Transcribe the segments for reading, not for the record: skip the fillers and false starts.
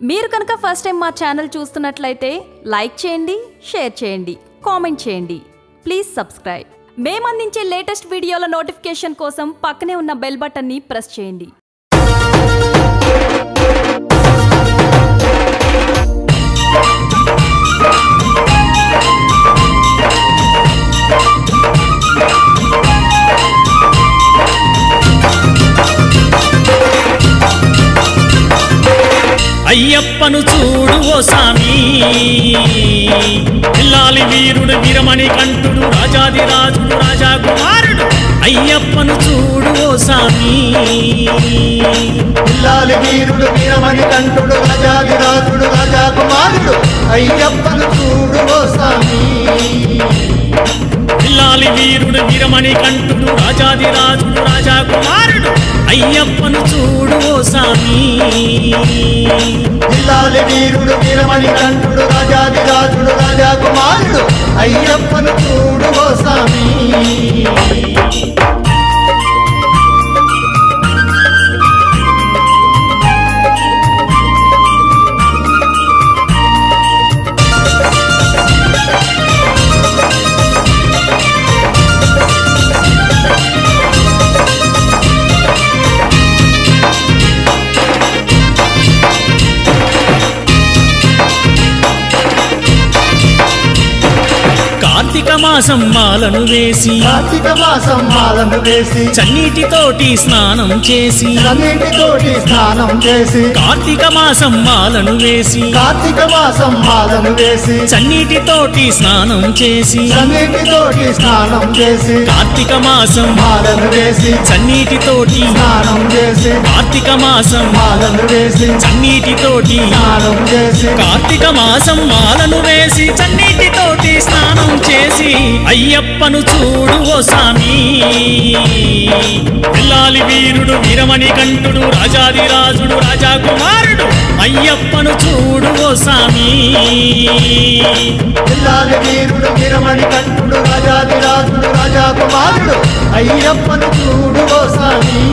మీరు కనుక first time మా ఛానల్ చూస్తున్నట్లయితే లైక్ చేయండి, షేర్ చేయండి, కామెంట్ చేయండి. Please subscribe. మేము అందించే లేటెస్ట్ వీడియోల నోటిఫికేషన్ కోసం పక్కనే ఉన్న బెల్ బటన్ని ప్రెస్ చేయండి. అయ్యప్పను చూడు ఓ సామి, పిల్లాలి వీరుడు వీరమణి కంఠుడు రాజాదిరాజుడు రాజా కుమారుడు. అయ్యప్పను చూడు ఓ సామి, పిల్లాలి వీరుడు వీరమణి కంఠుడు రాజాదిరాజుడు రాజా కుమారుడు. అయ్యప్పను చూడు ఓ సామి, పిల్లాలి వీరుడు వీరమణి కంఠుడు రాజాదిరాజుడు రాజా కుమారుడు. అయ్యప్పను చూడు ఓ సామి, పిల్లాలి వీరుడు వీరమణి కంఠుడు రాజాదిరాజుడు రాజా కుమారుడు. అయ్యప్పను చూడు ఓ సామి. కార్తీక మాసం మాలను వేసి, కార్తీక మాసం మాలను వేసి, చన్నీటితోటి స్నానం చేసి, చన్నీటితోటి స్నానం చేసి, కార్తీక మాసం మాలను వేసి, కార్తీక మాసం మాలను వేసి, చన్నీటితోటి స్నానం చేసి, చన్నీటితోటి స్నానం చేసి, కార్తీక మాసం మాలను వేసి, చన్నీటితోటి స్నానం చేసి, కార్తీక మాసం మాలను వేసి, చన్నీటితోటి స్నానం చేసి, కార్తీక మాసం మాలను వేసి, చన్నీటితోటి స్నానం చేసి. అయ్యప్పను చూడు ఓ సామి, పిల్లాలి వీరుడు వీరమణి కంఠుడు రాజాదిరాజుడు రాజా కుమారుడు. అయ్యప్పను చూడు ఓ సామి, పిల్లాలి వీరుడు వీరమణి కంఠుడు రాజాదిరాజుడు రాజా కుమారుడు. అయ్యప్పను చూడు ఓ సామి.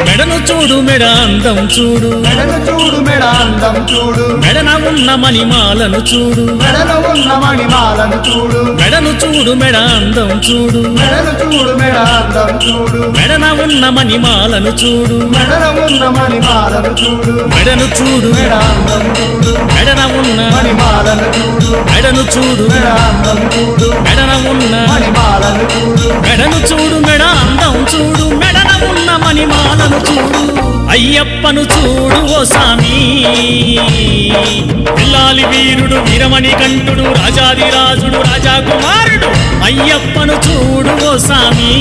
మెడను చూడు మెడ అందం చూడు, మెడను చూడు మెడ అందం చూడు, మెడన ఉన్న మణిమాలను చూడు, మెడను ఉన్న మణిమాలను చూడు, మెడను చూడు మెడ అందం చూడు, మెడను చూడు మెడ అందం చూడు, మెడన ఉన్న మణిమాలను చూడు, మెడను ఉన్న మణిమాలను చూడు, మెడను చూడు మెడ అందం చూడు, మెడన ఉన్న మణిమాలను చూడు, మెడను చూడు మెడ అందం చూడు, మెడన ఉన్న మణిమాలను చూడు, మెడను చూడు మెడ అందం చూడు, మెడన ఉన్న మణిమాలను చూడు. అయ్యప్పను చూడు ఓ సామి, పిల్లాలి వీరుడు వీరమణి కంఠుడు రాజాదిరాజుడు రాజా కుమారుడు. అయ్యప్పను చూడు ఓ సామి,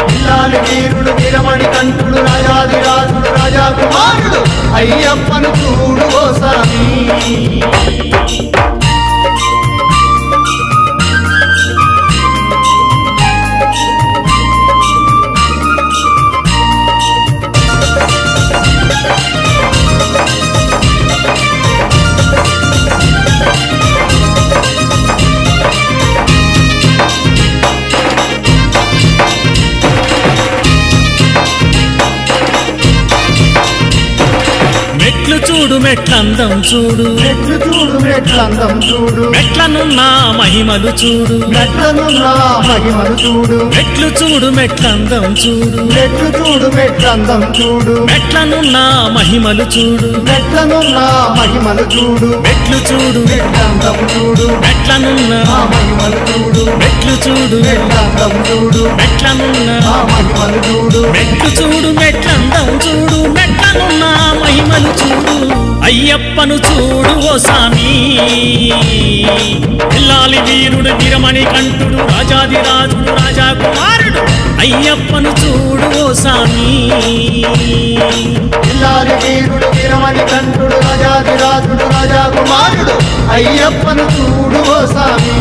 పిల్లాలి వీరుడు వీరమణి కంఠుడు రాజాదిరాజుడు రాజా కుమారుడు. అయ్యప్పను చూడు ఓ సామి. మెట్లు చూడు మెట్లందం చూడు, మెట్లు చూడు మెట్లందం చూడు, మెట్లనున్న మహిమలు చూడు, మెట్లనున్న మహిమను చూడు, మెట్లు చూడు మెట్లందం చూడు, మెట్లు చూడు మెట్లందం చూడు, మెట్లనున్న మహిమలు చూడు, మెట్లనున్న మహిమలు చూడు, మెట్లు చూడు మెట్లందం చూడు, మెట్లనున్న మహిమలు చూడు, మెట్లు చూడు మెట్లందం చూడు, మెట్లనున్న మహిమలు చూడు, మెట్లు చూడు మెట్లందం చూడు, మెట్లనున్న మహిమలు చూడు. అయ్యప్పను చూడు ఓ సామి, పిల్లాలి వీరుడు వీరమణి కంఠుడు రాజాదిరాజుడు రాజా కుమారుడు. అయ్యప్పను చూడు ఓ సామి, పిల్లాలి వీరుడు వీరమణి కంఠుడు రాజాదిరాజుడు రాజా కుమారుడు. అయ్యప్పను చూడు ఓ సామి.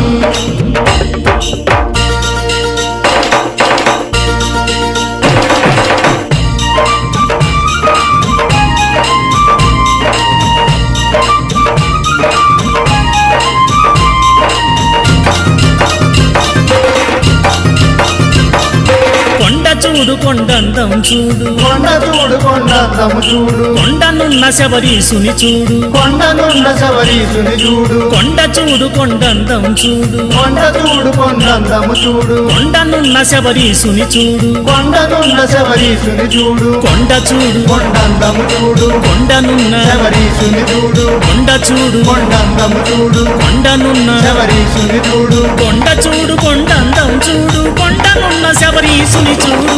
చూడు కొండందం చూడు కొండ చూడు కొండందము చూడు కొండనున్న శబరీసుని చూడు కొండనున్న శబరీసుని చూడు కొండ చూడు కొండందం చూడు కొండ చూడు కొండందము చూడు కొండనున్న శబరీసుని చూడు కొండనున్న శబరీసుని చూడు కొండ చూడు కొండందము చూడు కొండనున్న శబరీసుని చూడు కొండ చూడు కొండందము చూడు కొండనున్న శబరీసుని చూడు కొండ చూడు కొండందం చూడు కొండనున్న శబరీసుని చూడు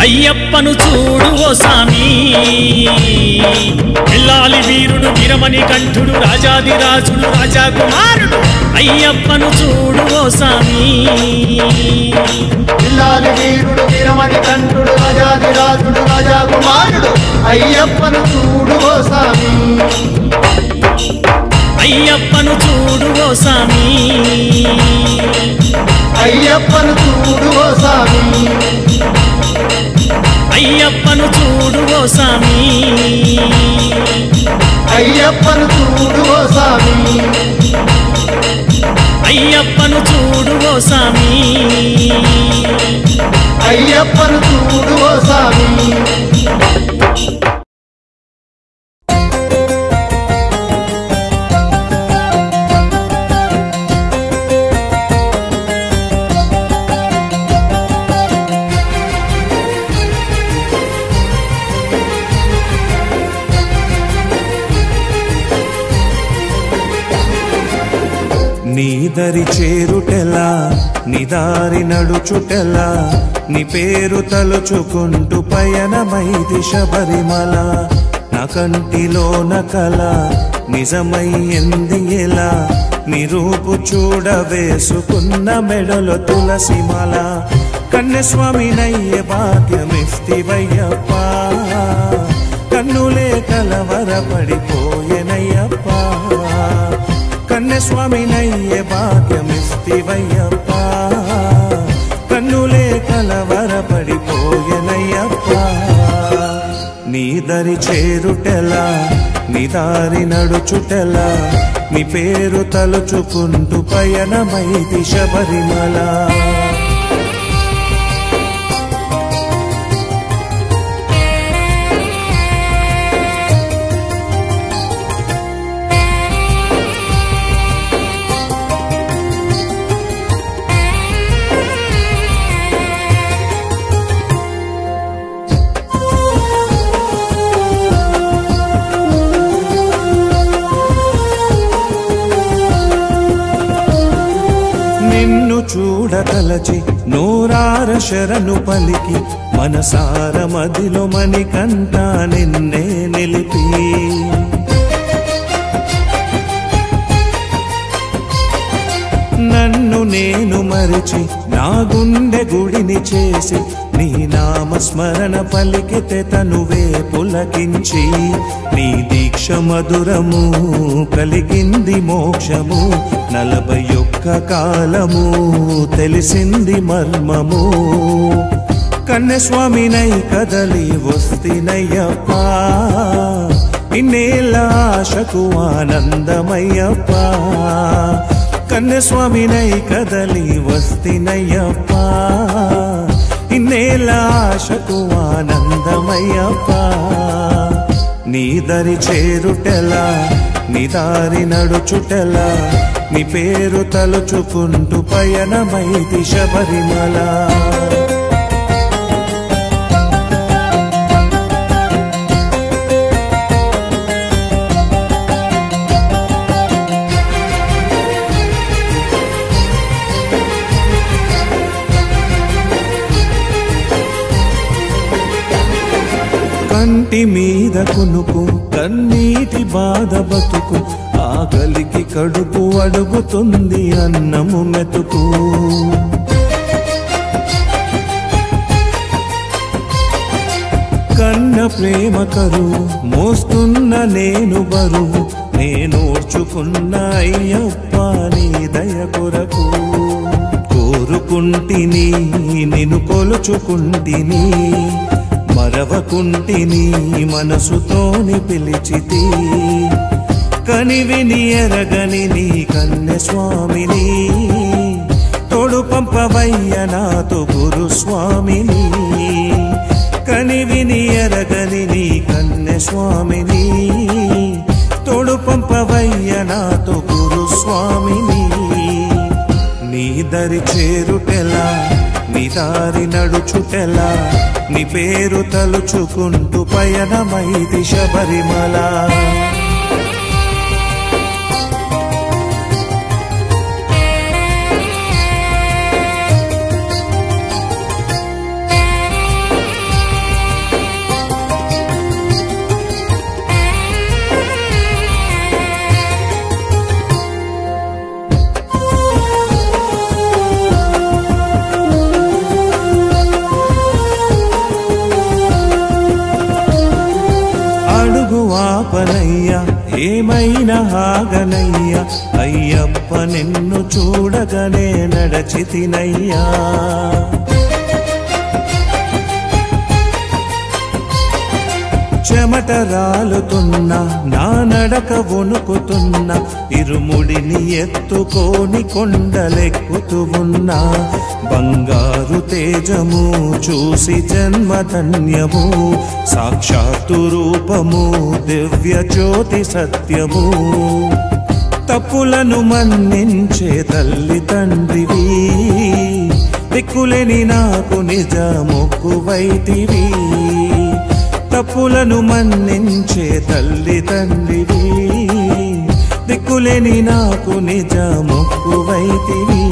అయ్యప్పను చూడు ఓ సామి పిల్లాలి వీరుడు వీరమణి కంఠుడు రాజాదిరాజుడు రాజాకుమారుడు అయ్యప్పను చూడు ఓ సామి పిల్లాలి వీరుడు వీరమణి కంఠుడు రాజాదిరాజుడు రాజాకుమారుడు అయ్యప్పను చూడు ఓ స్వామి అయ్యప్పను చూడు ఓ సామి అయ్యప్పను చూడు ఓ స్వామి అయ్యప్పను చూడు ఓ సామి అయ్యప్పను చూడు ఓ స్వామి అయ్యప్పను చూడు ఓ సామి అయ్యప్పను చూడు ఓ స్వామి నీదరి చేరుటెలా నిదారి నడుచుటెలా నీ పేరు తలుచుకుంటూ పయనమైది శబరిమల నా కంటిలోన కల నిజమయ్యింది ఎలా నీ రూపు చూడ వేసుకున్న మెడలో తులసిమాల కన్యస్వామి నయ్యే భాగ్యమిస్తివయ్యప్ప కన్నులే కలవరపడిపోయెనయ్యప్ప కన్యస్వామి నయ్యే భాగ్యమిస్తివయ్యప్ప కన్నులే కలవరపడిపోయెనయ్యప్ప నీదరి చేరుటెలా నిదారి నడుచుటెలా నీ పేరు తలుచుకుంటూ పయనమైది శబరిమల చూడతలచి నూరార శరణు పలికి మనసార మదిలో మణికంఠ నిన్నే నిలిపి నన్ను నేను మరిచి నా గుండె గుడిని చేసి నీ నామస్మరణ పలికితే తనువే పులకించి నీ దీక్ష మధురము కలిగింది మోక్షము 41 కాలము తెలిసింది మర్మము కన్యస్వామినై కదలి వస్తినయ్యప్ప ఇన్నేళ్ళ ఆశకు ఆనందమయ్యప్ప కన్యస్వామినై కదలి వస్తినయ్యప్ప ఇన్నేళ్ళ ఆశకు ఆనందమయ్యప్ప నీదరి చేరుటెలా నిదారి నడుచుటెలా నీ పేరు తలుచుకుంటూ పయనమైది శబరిమల కంటి మీద కునుకు కన్నీటి బాధ బతుకు ఆకలికి కడుపు అడుగుతుంది అన్నము మెతుకు కన్న ప్రేమ కరువు మోస్తున్న నేను బరువు నేనోర్చుకున్న అయ్యప్ప నీ దయ కొరకు కోరుకుంటిని నిన్ను కొలుచుకుంటిని మరవకుంటిని మనసుతోని పిలిచితి కనివిని ఎరగని నీ కన్యస్వామిని తోడు పంపవయ్య నాతో గురుస్వామిని కని విని ఎరగని నీ కన్నె స్వామిని తోడు పంపవయ్య నాతో గురుస్వామిని నీ దరి చేరుటెలా నీ దారి నడుచుటెలా నీ పేరు తలుచుకుంటూ పయనమైది శబరిమల ఆపనయ్యా ఏమైనా ఆగనయ్యా అయ్యప్ప నిన్ను చూడగానే నడచితినయ్యా చెమట రాలుతున్నా నా నడక వణుకుతున్నా ఇరుముడిని ఎత్తుకోని కొండలెక్కుతూ ఉన్నా బంగారు తేజము చూసి జన్మధన్యము సాక్షాత్తు రూపము దివ్య జ్యోతి సత్యము తప్పులను మన్నించే తల్లి తండ్రివి దిక్కులేని నాకు నిజ మొక్కువైతివి తప్పులను మన్నించే తల్లి తండ్రివి దిక్కులేని నాకు నిజ మొక్కువైతివి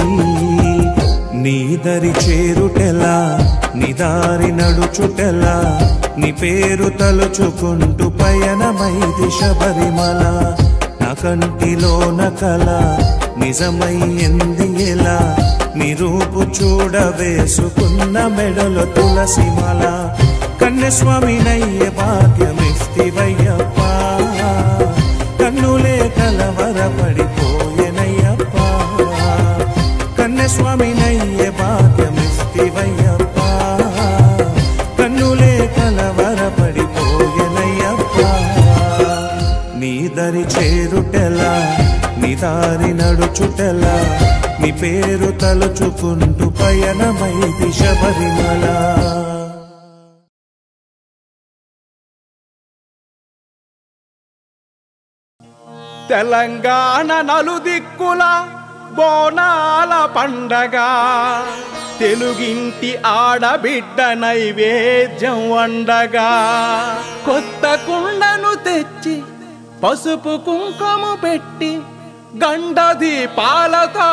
నీ దరి చేరుటెలా నీ దారి నడుచుటెలా నీ పేరు తలుచుకుంటూ పయనమైది శబరిమల నా కంటిలోన కల నిజమయ్యింది ఎలా నీ రూపు చూడవేసుకున్న మెడలో తులసిమాల కన్యస్వామినయ్య భాగ్యమిస్తివయ్యప్ప కన్నులే కలవరపడిపోయెనయ్యప్ప కన్యస్వామినయ్య భాగ్యమిస్తివయ్యప్ప కన్నులే కలవరపడిపోయెనయ్యప్ప నీ దరి చేరుటెలా నీ దారి నడుచుటెలా నీ పేరు తలుచుకుంటూ పయనమైది శబరిమల తెలంగాణ నలుదిక్కుల బోనాల పండగ తెలుగింటి ఆడబిడ్డ నైవేద్యం వండగా కొత్త కుండను తెచ్చి పసుపు కుంకుమ పెట్టి గండ దీపాలతో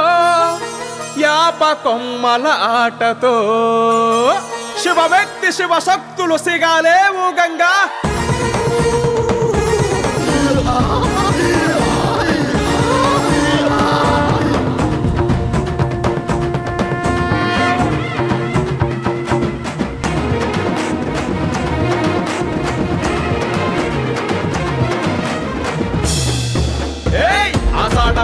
యాప కొమ్మల ఆటతో శివ వ్యక్తి శివ శక్తులు సిగాలేవు గంగా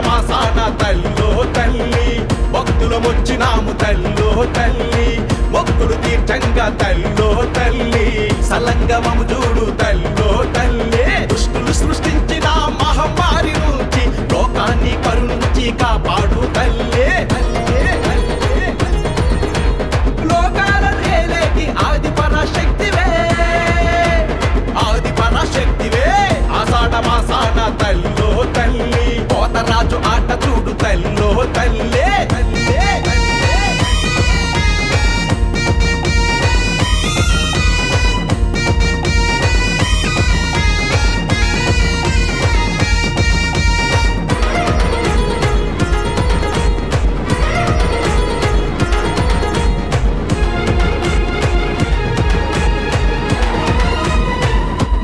మాసాన తల్లో తల్లి భక్తులు వచ్చినాము తల్లో తల్లి మొక్కులు తీర్చంగా తల్లో తల్లి సలంగమము చూడు తల్లో తల్లి దుష్టులు సృష్టించిన మహమ్మారి నుంచి లోకాన్ని కరుణించి కాపాడు తల్లి లోకాలను ఏలేటి ఆది పరాశక్తివే ఆది పరాశక్తివే ఆషాఢ మాసాన తల్లో తల్లి రాజు ఆట చూడు తల్లో తల్లే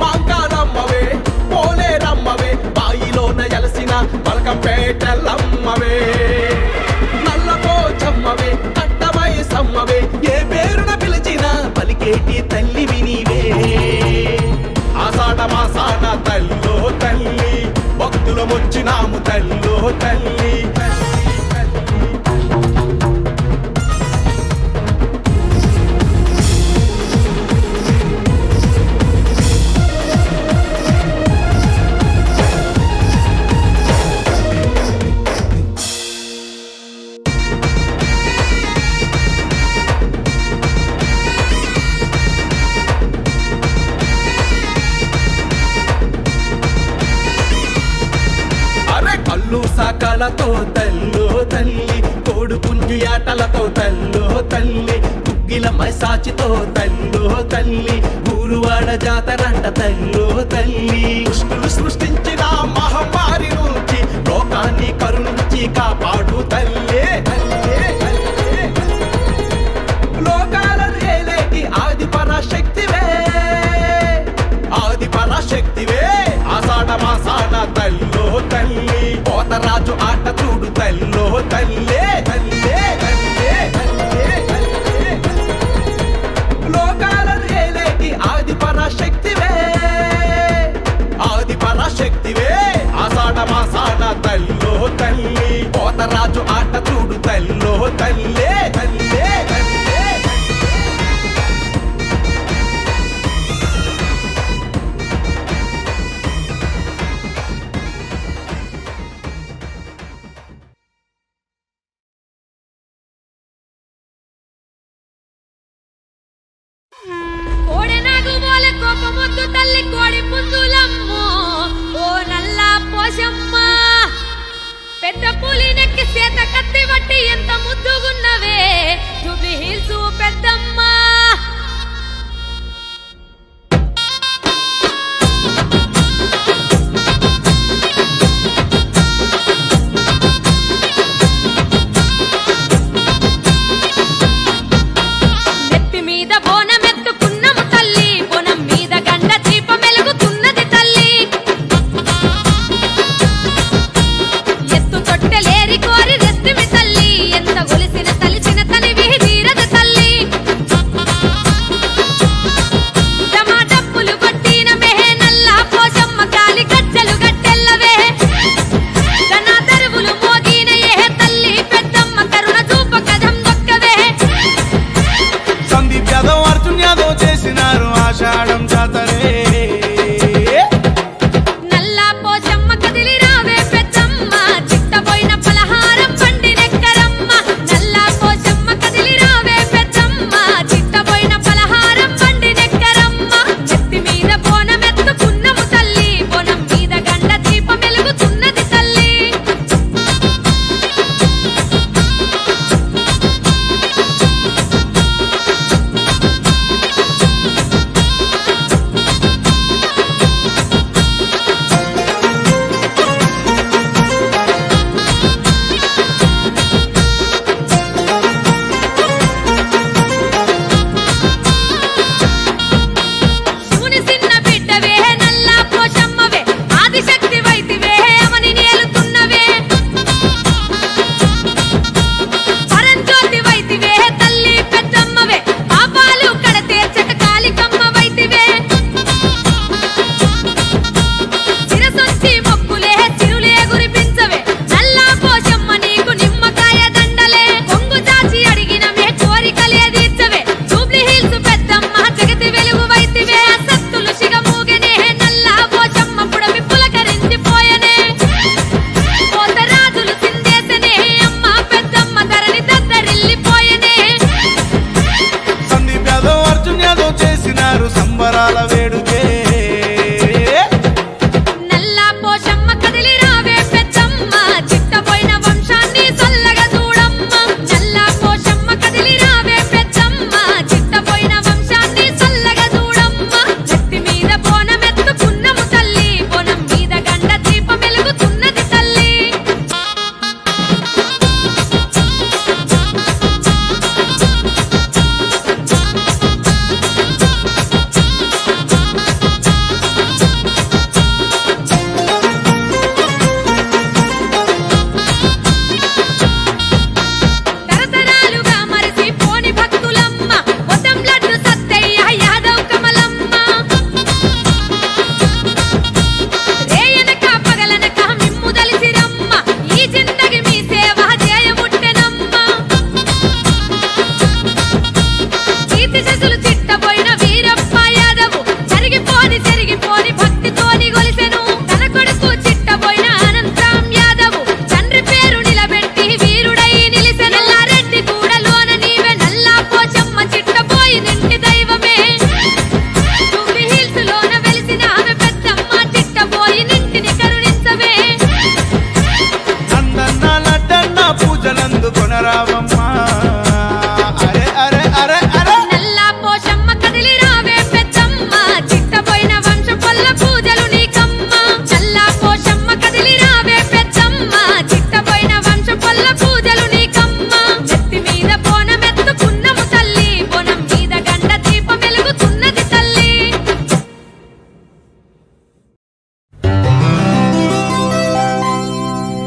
మాంకారమ్మవే పోలేరమ్మవే బాయిలోన ఎలసిన పలకంపేటలమ్మవే కళతో తల్లో తల్లి కోడు పుంజు ఆటలతో తల్లో తల్లి కుగ్గిల మైసాచితో తల్లో తల్లి ఊరువాడ జాతరంట తల్లో తల్లి దుష్టులు సృష్టించిన మహమ్మారి నుంచి లోకాన్ని కరుణించి కాపాడు తల్లే తల్లే తల్లే లోకాలను ఏలేటి ఆది పరాశక్తివే ఆది పరాశక్తివే ఆషాఢ మాసాన తల్లో తల్లి పోతరాజు ఆట చూడు తల్లో తల్లే తల్లే తల్లే తల్లే తల్లే లోకాలను ఏలేటి ఆది పరాశక్తివే ఆది పరాశక్తివే ఆషాఢ మాసాన తల్లో తల్లి పోతరాజు ఆట చూడు తల్లో తల్లే తల్లే తల్లే కోపమొద్దు తల్లి కోడి పుంజులమ్మో ఓ నల్ల పోషమ్మ పెద్ద పులి నెక్కి చేత కత్తి బట్టి ఎంత ముద్దుగున్నవే జూబ్లీ హిల్స్ పెద్దమ్మ నెత్తి మీద బోనమెత్తుకున్నము తల్లి బోనం మీద గండ దీపం వెలుగుతున్నది తల్లి ఎత్తు తొట్టెలేరి కోరి రెస్తిమి తల్లి ఎంత గొలిసిన తలిసిన తనివి తీరదు తల్లి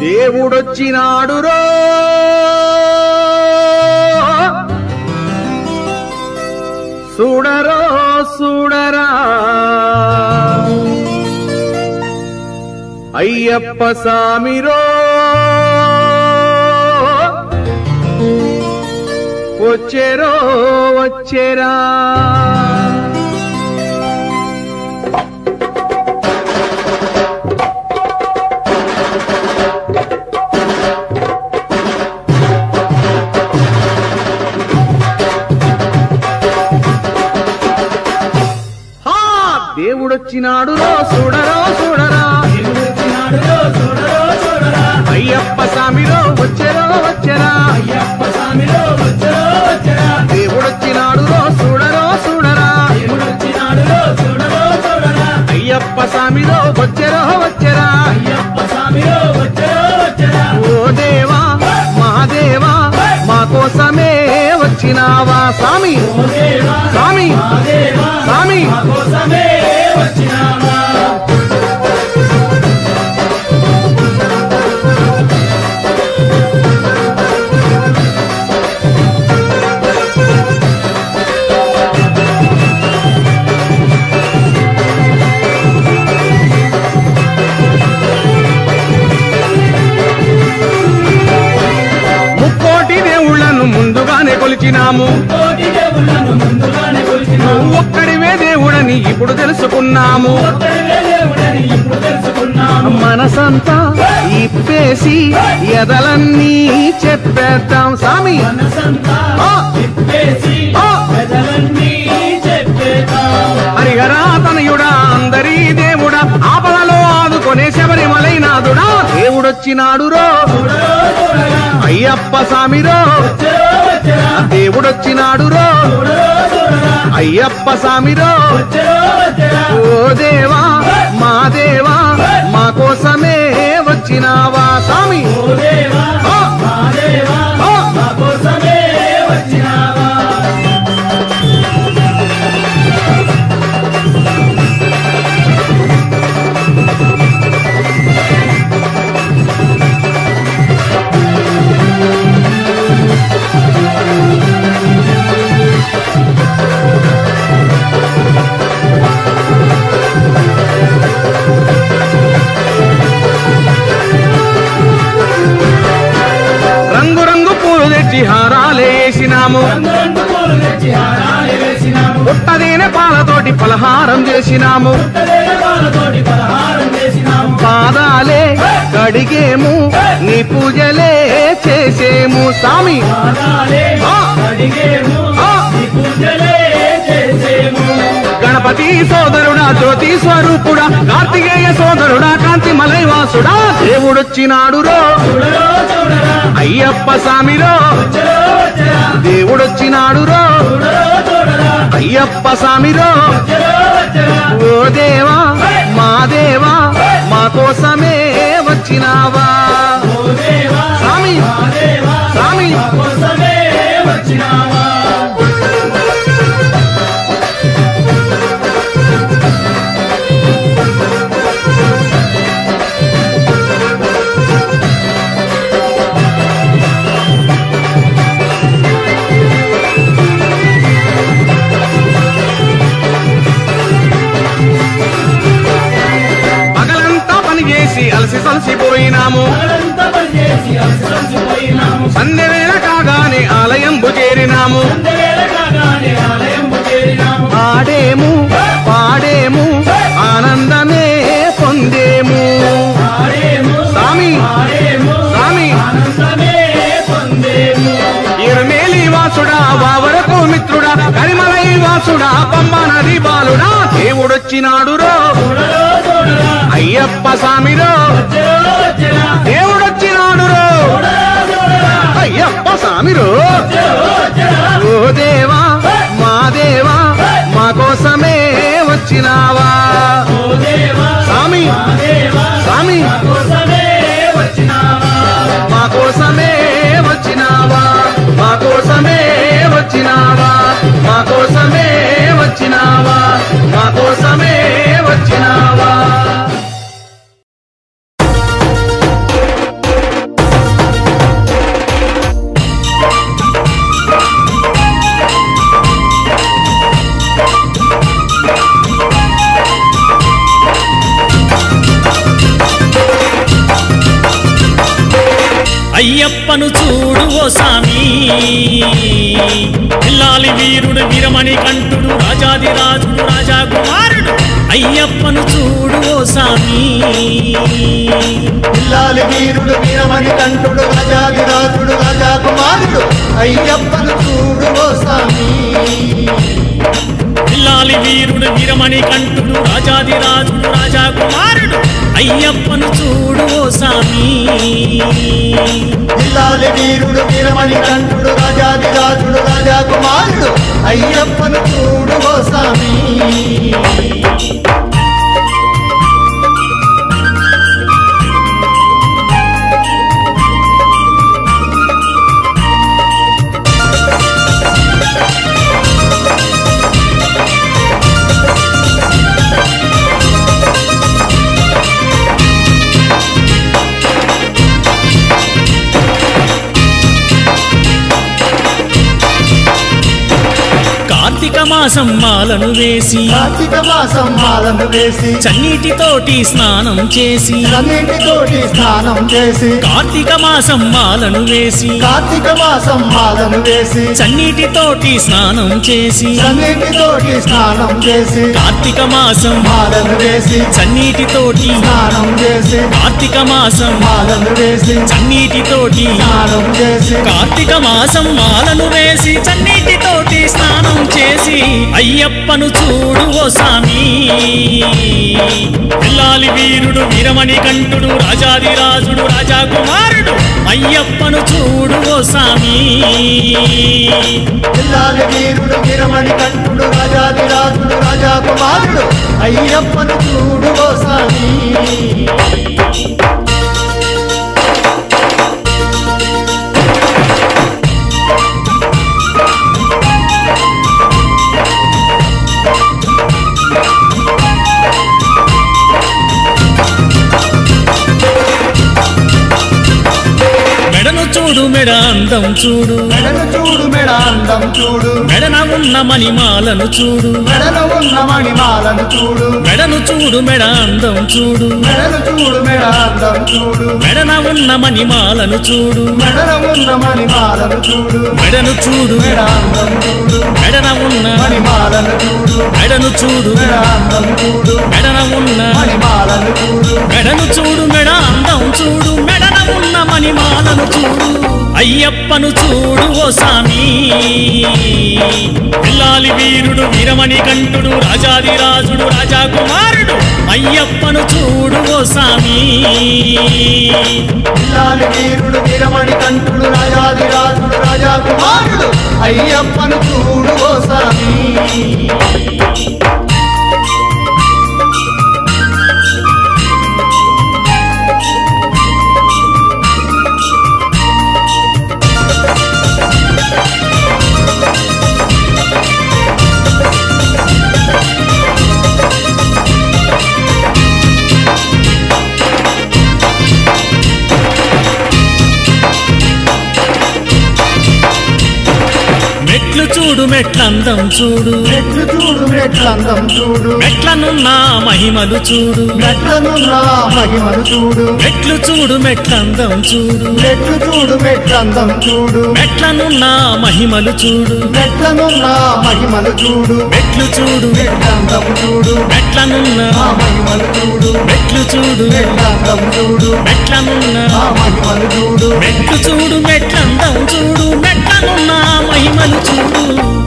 దేవుడొచ్చినాడురో చూడరో చూడరా అయ్యప్ప సామిరో వచ్చేరో వచ్చేరా దేవుడొచ్చినాడు రో చూడరో చూడరా అయ్యప్ప సామిరో వచ్చెరో వచ్చెరా దేవుడొచ్చినాడు రో చూడరో చూడరా అయ్యప్ప సామిరో వచ్చెరో వచ్చెరా ఓ దేవా మహాదేవా మా కోసమే వచ్చినావా స్వామి స్వామి స్వామి ముందుగానే కొలిచినాము ఒక్కడివే దేవుడని ఇప్పుడు తెలుసుకున్నాము మనసంతా ఇప్పేసి ఎదలన్నీ చెప్పేద్దాం స్వామి హరిహరా తనయుడా అందరీ దేవుడా ఆపదలో ఆదుకొనే శబరిమలైనాథుడా దేవుడొచ్చినాడురో అయ్యప్ప సామిరో దేవుడొచ్చినాడురో అయ్యప్ప సామిరో ఓ దేవా మా దేవా మా కోసమే వచ్చినావా స్వామి హారాలేసినాము పుట్టదేనే పాలతోటి పలహారం చేసినాము పాదాలే కడిగేము నీ పూజలే చేసేము స్వామి గణపతి సోదరుడా జ్యోతి స్వరూపుడా కార్తికేయ సోదరుడా కాంతి మలైవాసుడా దేవుడొచ్చినాడురో అయ్యప్ప సామిరో దేవుడొచ్చినాడురో అయ్యప్ప సామిరో ఓ దేవా మా దేవా మా కోసమే వచ్చినావా స్వామి స్వామి అలసి సలసిపోయినాము సంధ్యవేళ కాగానే ఆలయంబు చేరినాము ఆడేము పాడేము ఆనందమే పొందేము స్వామి స్వామి ఇరమేలి వాసుడా వావరకు మిత్రుడా కరిమలై వాసుడా పంబ నది బాలుడా దేవుడొచ్చినాడురో అయ్యప్ప సామిరో దేవుడొచ్చినాడురో అయ్యప్ప సామిరో ఓ దేవా మా దేవా మా కోసమే వచ్చినావా స్వామి స్వామి మా కోసమే వచ్చినావా మా కోసమే వచ్చినావా మా కోసమే వచ్చినావా మా కోసమే వచ్చినావా అయ్యప్పను చూడు ఓ సామి ఇల్లాలి వీరుడు వీరమణి కంఠుడు రాజాదిరాజుడు రాజా కుమారుడు అయ్యప్పను చూడు ఓ సామి ఇల్లాలి వీరుడు వీరమణి కంఠుడు రాజాదిరాజుడు రాజా కుమారుడు అయ్యప్పను చూడు ఓ స్వామి ఇల్లాలి వీరుడు వీరమణి కంఠుడు రాజాదిరాజుడు రాజా కుమారుడు అయ్యప్పను చూడు ఓ సామి ఇల్లాలి వీరుడు వీరమణి కంఠుడు రాజాదిరాజుడు రాజా కుమారుడు అయ్యప్పను చూడు ఓ స్వామి కార్తీక మాసం మాలను వేసి కార్తీక మాసం మాలను వేసి చన్నీటితోటి స్నానం చేసి అన్నింటితోటి స్నానం చేసి కార్తీక మాసం మాలను వేసి కార్తీక మాసం మాలను వేసి చన్నీటితోటి స్నానం చేసి అన్నింటితోటి స్నానం చేసి కార్తీక మాసం మాలను వేసి చన్నీటితోటి స్నానం చేసి కార్తీక మాసం మాలను వేసి చన్నీటితోటి స్నానం చేసి కార్తీక మాసం మాలను వేసి చన్నీటితోటి స్నానం చేసి అయ్యప్పను చూడు ఓ సామి ఇల్లాలి వీరుడు వీరమణి కంఠుడు రాజాదిరాజుడు రాజా కుమారుడు అయ్యప్పను చూడు ఓ సామి ఇల్లాలి వీరుడు వీరమణి కంఠుడు రాజాదిరాజుడు రాజా కుమారుడు అయ్యప్పను చూడు ఓ స్వామి మెడను చూడు మెడ అందం చూడు మెడను చూడు మెడ అందం చూడు మెడన ఉన్న మణిమాలను చూడు మెడలో ఉన్న మణిమాలను చూడు మెడను చూడు మెడ అందం చూడు మెడను చూడు మెడ అందం చూడు మెడన ఉన్న మణిమాలను చూడు మెడలో ఉన్న మణిమాలను చూడు మెడను చూడు మెడ అందం చూడు మెడన ఉన్న మణిమాలను చూడు మెడను చూడు మెడ అందం చూడు మెడన ఉన్న మణిమాలను చూడు మెడను చూడు మెడ అందం చూడు మెడన ఉన్న మణిమాలను చూడు అయ్యప్పను చూడు ఓ సామి ఇల్లాలి వీరుడు వీరమణి కంఠుడు రాజాదిరాజుడు రాజా కుమారుడు అయ్యప్పను చూడు ఓ సామి ఇల్లాలి వీరుడు వీరమణి కంఠుడు రాజాదిరాజుడు రాజా కుమారుడు అయ్యప్పను చూడు ఓ స్వామి మెట్లు చూడు మెట్లందం చూడు మెట్లు చూడు మెట్లందం చూడు మెట్లనున్న మహిమలు చూడు మెట్లనున్న మహిమలు చూడు మెట్లు చూడు మెట్లందం చూడు మెట్లు చూడు మెట్లందం చూడు మెట్లనున్న మహిమలు చూడు మెట్లనున్న మహిమలు చూడు మెట్లు చూడు మెట్లందం చూడు మెట్లనున్న ఆ మహిమలు చూడు మెట్లు చూడు మెట్లందం చూడు మెట్లనున్న ఆ మహిమలు చూడు మెట్లు చూడు మెట్లందం చూడు మెట్లనున్న మహిమలు చూడు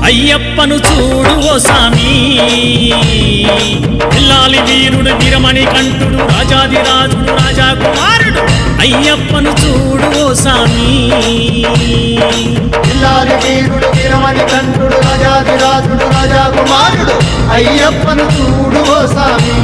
అయ్యప్పను చూడు ఓ సామి ఇల్లాలి వీరుడు వీరమణి కంఠుడు రాజాదిరాజుడు రాజా కుమారుడు అయ్యప్పను చూడు ఓ సామి ఇల్లాలి వీరుడు వీరమణి కంఠుడు రాజాదిరాజుడు రాజా కుమారుడు అయ్యప్పను చూడు ఓ స్వామి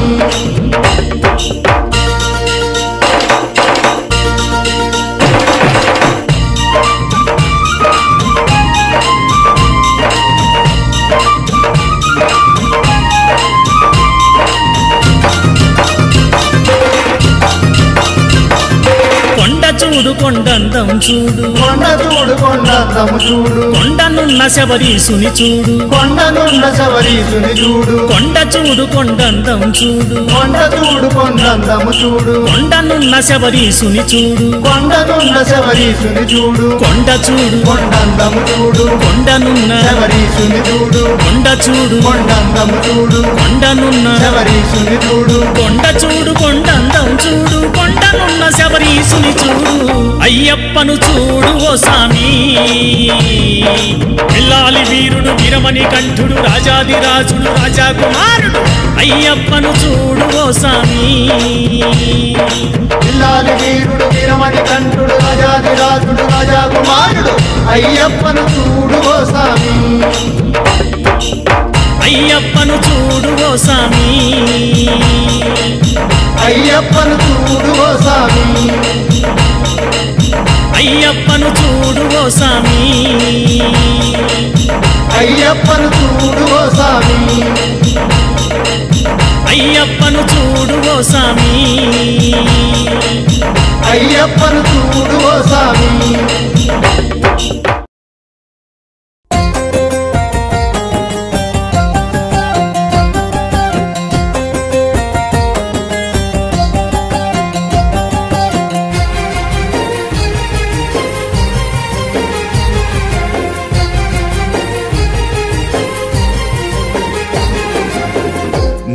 చూడు కొండందం చూడు కొండ చూడు కొండందము చూడు కొండనున్న శబరీసుని చూడు కొండనున్న శబరీసుని చూడు కొండ చూడు కొండందం చూడు కొండ చూడు కొండందము చూడు కొండనున్న శబరీసుని చూడు కొండనున్న శబరీసుని చూడు కొండ చూడు కొండందము చూడు కొండనున్న శబరీసుని చూడు కొండ చూడు కొండందము చూడు కొండనున్న శబరీసుని చూడు కొండ చూడు కొండందం చూడు కొండనున్న శబరీసుని చూడు అయ్యప్పను చూడు ఓ సామి పిల్లాలి వీరుడు వీరమణి కంఠుడు రాజాదిరాజుడు రాజాకుమారుడు అయ్యప్పను చూడు ఓ సామి పిల్లాలి వీరుడు వీరమణి కంఠుడు రాజాదిరాజుడు రాజాకుమారుడు అయ్యప్పను చూడు ఓ స్వామి అయ్యప్పను చూడు ఓ సామి అయ్యప్పను చూడు ఓ స్వామి అయ్యప్పను చూడు ఓ సామి అయ్యప్పను చూడు ఓ స్వామి అయ్యప్పను చూడు ఓ సామి అయ్యప్పను చూడు ఓ స్వామి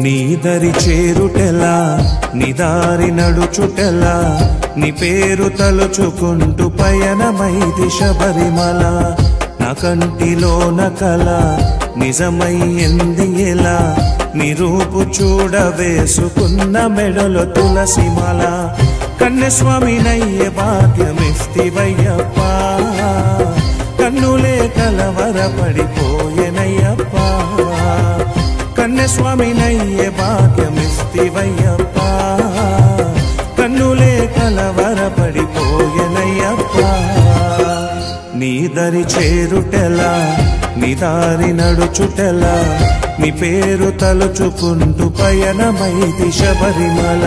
నీ దరి చేరుటెలా నీ దారి నడుచుటెలా నీ పేరు తలుచుకుంటూ పయనమైది శబరిమల నా కంటిలోన కల నిజమయ్యింది ఎలా నీ రూపు చూడ వేసుకున్న మెడలో తులసిమల కన్యస్వామినయ్యే భాగ్యమిస్తివయ్యప్ప కన్నులే కలవరపడిపోయెనయ్యప్ప కన్యస్వామినయ్యే భాగ్యమిస్తివయ్యప్ప కన్నులే కలవరపడిపోయెనయ్యప్ప నీ దరి చేరుటెలా నీ దారి నడుచుటెలా నీ పేరు తలుచుకుంటూ పయనమైది శబరిమల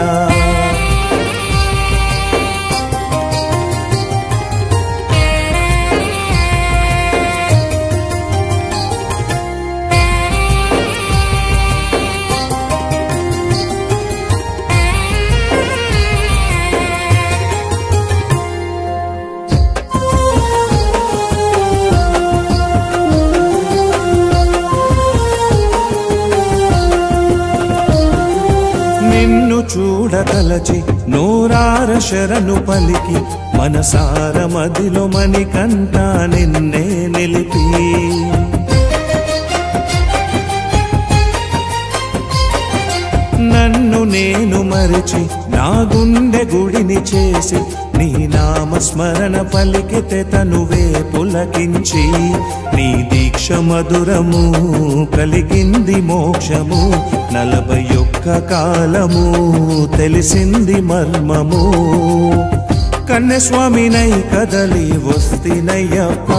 చూడతలచి నూరార శరణు పలికి మనసార మదిలో మణికంఠ నిన్నే నిలిపి నన్ను నేను మరిచి నా గుండె గుడిని చేసి నీ నామస్మరణ పలికితే తనువే పులకించి నీ దీక్ష మధురము కలిగింది మోక్షము 41 కాలము తెలిసింది మర్మము కన్యస్వామినై కదలి వస్తినయ్యప్ప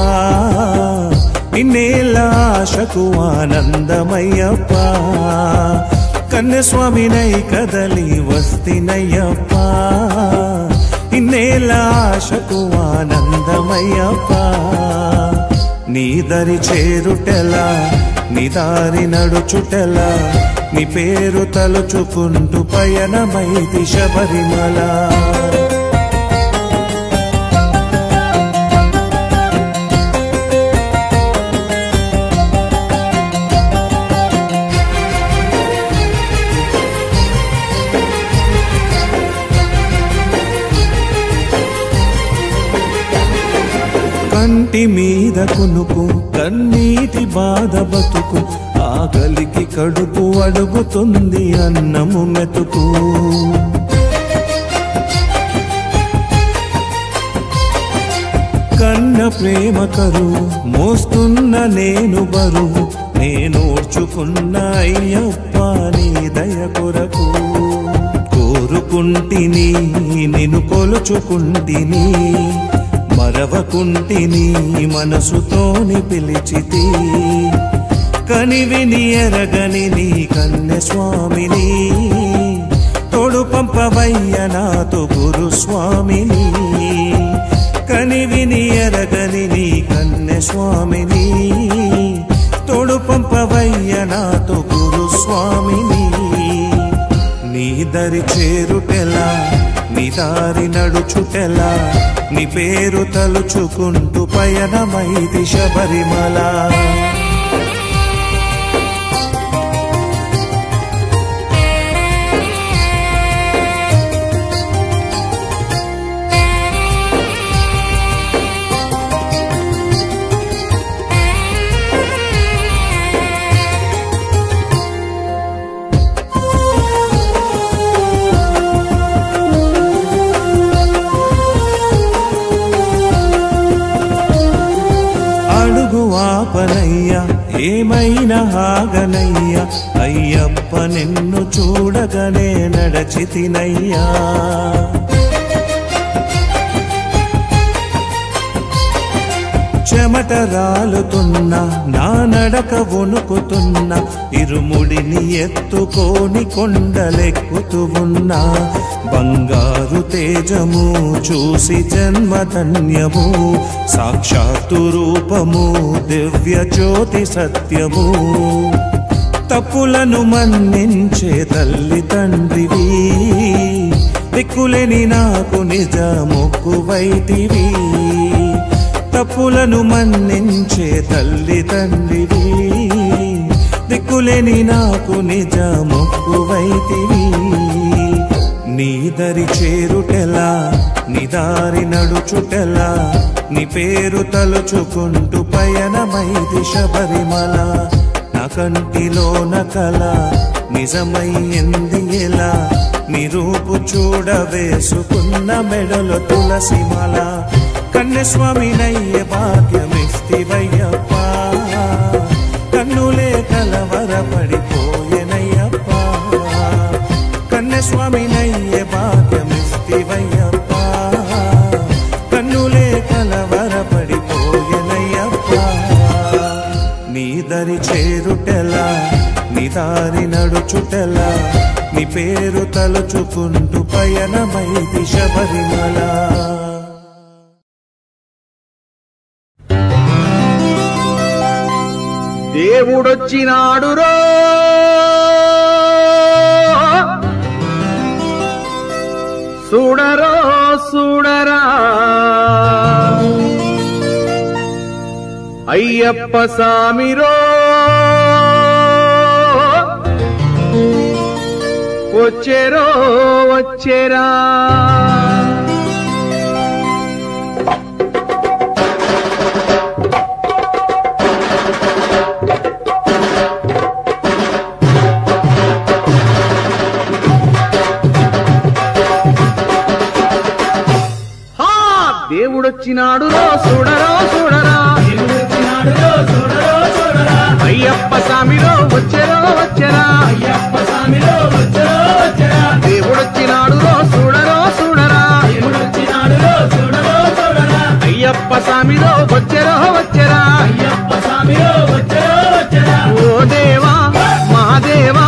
ఇన్నేళ్ళ ఆశకు ఆనందమయ్యప్ప కన్యస్వామినై కదలి వస్తినయ్యప్ప ఇన్నేళ్ళ ఆశకు ఆనందమయ్యప్ప నీ దరి చేరుటెలా నీ దారి నడుచుటెలా నీ పేరు తలుచుకుంటూ పయనమైది శబరిమల కంటి మీద కునుకు కన్నీటి బాధ బతుకు ఆకలికి కడుపు అడుగుతుంది అన్నము మెతుకు కన్న ప్రేమ కరువు మోస్తున్న నేను బరువు నేనోర్చుకున్న అయ్యప్ప నీ దయ కొరకు కోరుకుంటిని నిన్ను కొలుచుకుంటిని మరవకుంటిని మనసుతోని పిలిచితి కనివిని ఎరగని నీ కన్యస్వామిని తోడు పంపవయ్య నాతో గురుస్వామిని కన్య స్వామిని తోడు పంపవయ్య నాతో గురుస్వామిని నీ దరి చేరుటెలా నీ దారి నడుచుటెలా నీ పేరు తలుచుకుంటూ పయనమైది శబరిమల ఆపనయ్యా ఏమైనా ఆగనయ్యా అయ్యప్ప నిన్ను చూడగానే నడచితినయ్యా చెమట రాలుతున్నా నా నడక వణుకుతున్నా ఇరుముడిని ఎత్తుకోని కొండలెక్కుతూ ఉన్నా బంగారు తేజము చూసి జన్మధన్యము సాక్షాత్తు రూపము దివ్య జ్యోతి సత్యము తప్పులను మన్నించే తల్లి తండ్రివి దిక్కులేని నాకు నిజ మొక్కువైతివి తప్పులను మన్నించే తల్లి తండ్రివి దిక్కులేని నాకు నిజ మొక్కువైతివి నీ దరి చేరుటెలా నీ దారి నడుచుటెలా నీ పేరు తలుచుకుంటూ పయనమైది శబరిమల నా కంటిలోన కల నిజమయ్యింది ఎలా నీ రూపు చూడవేసుకున్న మెడలో తులసిమల కన్యస్వామినయ్య భాగ్యమిస్తివయ్యప్ప కన్నులే కలవరపడిపోయెనయ్యప్ప కన్యస్వామినయ్య భాగ్యమిస్తివయ్యప్ప కన్నులే కలవరపడిపోయెనయ్యప్ప నీ దరి చేరుటెలా నీ దారి నడుచుటెలా నీ పేరు తలుచుకుంటూ పయనమైది శబరిమల దేవుడొచ్చినాడు రో చూడరో చూడరా అయ్యప్ప సామిరో వచ్చేరో వచ్చేరా దేవుడొచ్చినాడు రో చూడరో చూడరా అయ్యప్ప సామిరో వచ్చెరో వచ్చెరా దేవుడొచ్చినాడు రో చూడరో చూడరా అయ్యప్ప సామిరో వచ్చెరో వచ్చెరా ఓ దేవా మహాదేవా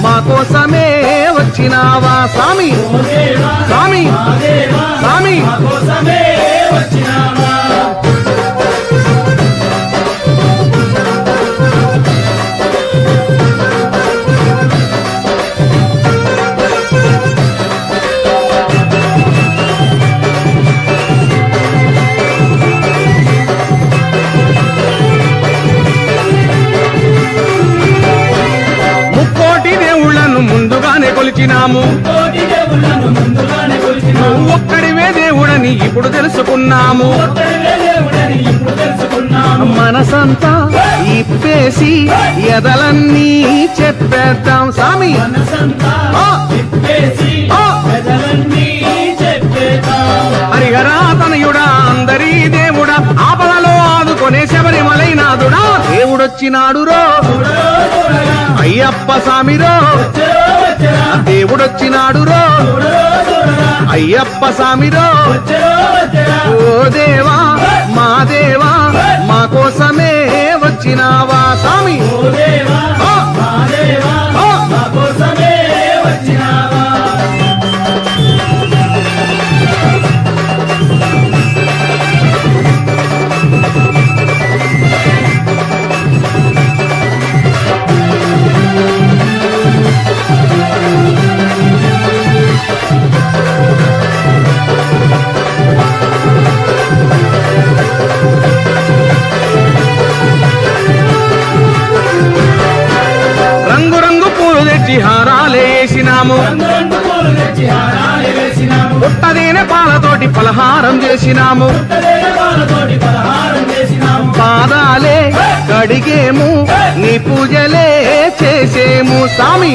మా కోసమే వచ్చినావా స్వామి స్వామి స్వామి ముక్కోటి దేవుళ్ళను ముందుగానే కొలిచినాము నువ్వు ఒక్కడివే దేవుడని ఇప్పుడు తెలుసుకున్నాము మనసంతా ఇప్పేసి ఎదలన్నీ చెప్పేద్దాం స్వామి హరిహరా తనయుడా అందరీ దేవుడా ఆపదలో ఆదుకొనే శబరిమలైనాథుడా దేవుడొచ్చినాడు రో అయ్యప్ప సామిరో దేవుడొచ్చినాడు రో అయ్యప్ప సామిరో ఓ దేవా మా దేవా మా కోసమే వచ్చినావా స్వామి చేసినాము పుట్టదేనే పాలతోటి పలహారం చేసినాము పాదాలే కడిగేము నీ పూజలే చేసేము స్వామి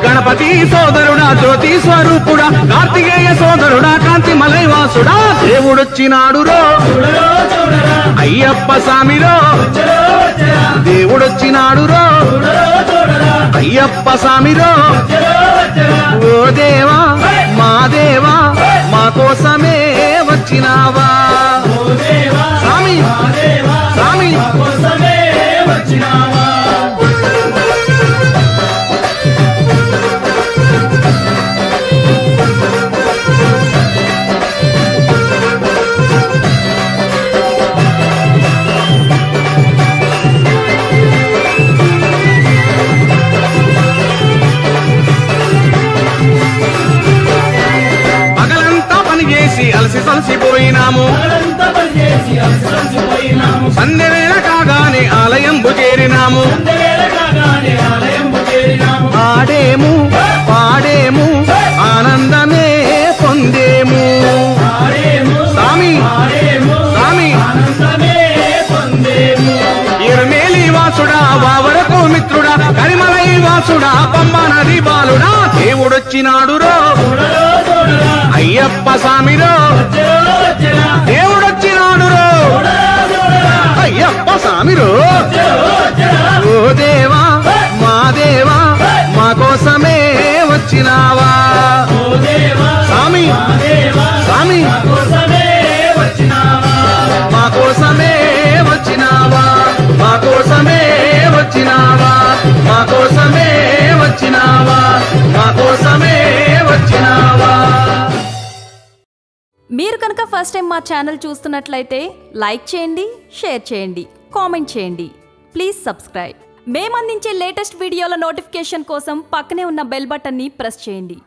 గణపతి సోదరుడా జ్యోతి స్వరూపుడా కార్తికేయ సోదరుడా కాంతి మలైవాసుడా దేవుడొచ్చినాడు రో అయ్యప్ప స్వామిరో దేవుడొచ్చినాడు రో అయ్యప్ప స్వామిరో ఓ దేవా మా దేవా మా కోసమే వచ్చినావా స్వామి స్వామి అలసి సలసిపోయినాము సంధ్యవేళ కాగానే ఆలయంబు చేరినాము ఆడేము పాడేము ఆనందమే పొందేము స్వామి స్వామి ఇరమేలి వాసుడా వావరకు మిత్రుడా కరిమలై వాసుడా పమ్మ నది బాలుడా దేవుడొచ్చినాడు రో అయ్యప్ప స్వామిరో దేవుడొచ్చినాడు రో అయ్యప్ప స్వామిరో ఓ దేవా మా దేవా మా కోసమే వచ్చినావా స్వామి స్వామి మా కోసమే వచ్చినావా మా కోసమే వచ్చినావా మా కోసమే వచ్చినావా మా కోసమే వచ్చినావా. మీరు కనుక ఫస్ట్ టైం మా ఛానల్ చూస్తున్నట్లయితే లైక్ చేయండి, షేర్ చేయండి, కామెంట్ చేయండి. Please subscribe. మేము అందించే లేటెస్ట్ వీడియోల నోటిఫికేషన్ కోసం పక్కనే ఉన్న బెల్ బటన్ని ప్రెస్ చేయండి.